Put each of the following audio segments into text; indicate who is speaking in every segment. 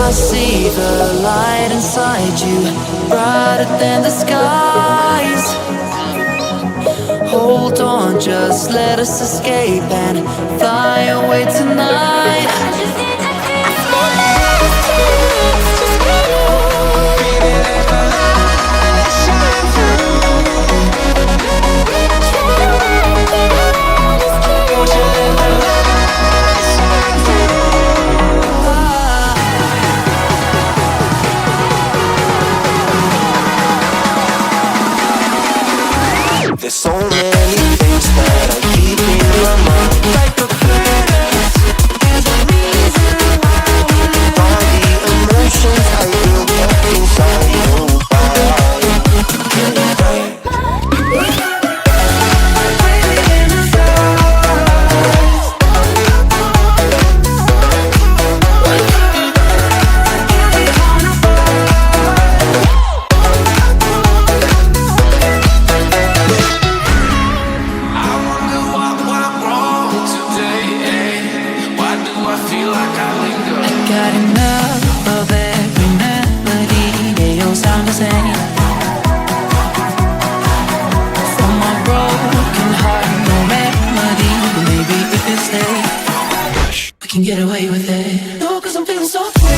Speaker 1: I see the light inside you, brighter than the skies. Hold on, just let us escape and fly away tonight.
Speaker 2: There's so many things that I keep in my mind, like the past. There's a reason why we all the emotions I built up inside your body.
Speaker 1: Got enough of every melody, they all sound the same. From my broken heart, no remedy. But maybe if we stay, we can get away with it. No, 'cause I'm feeling so free.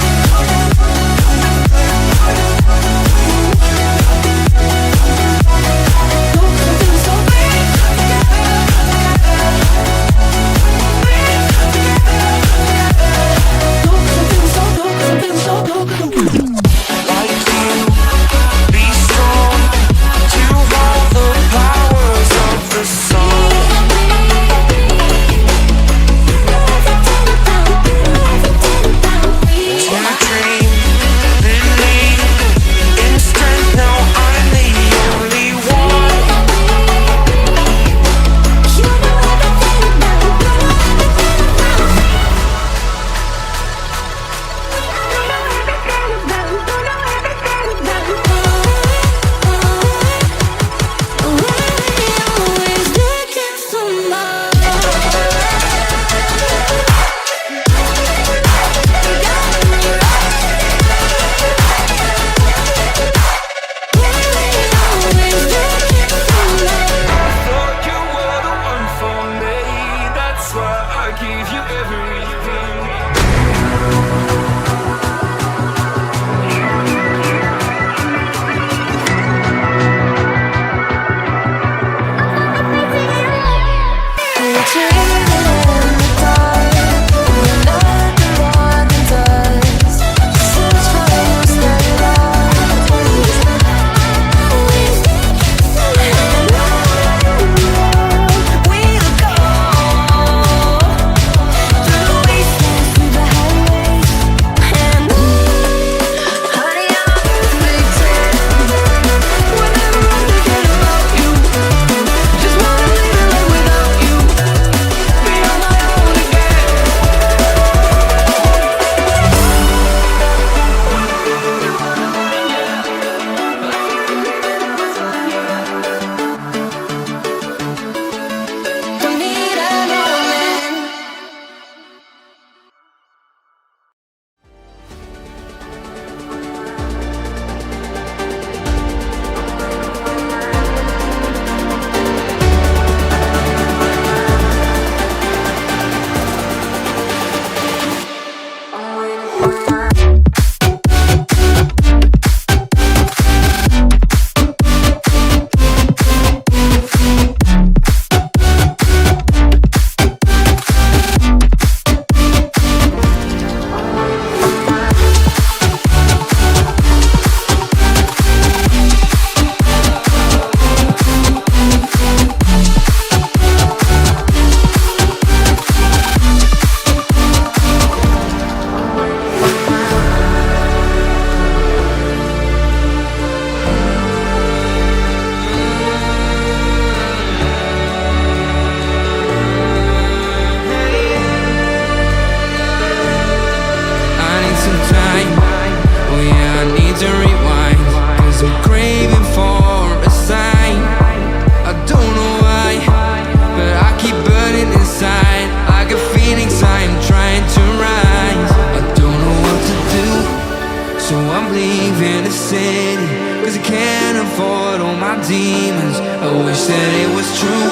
Speaker 1: 'cause you can't avoid all my demons. I wish that it was true,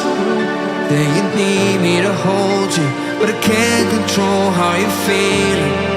Speaker 1: that you need me to hold you, but I can't control how you're feeling.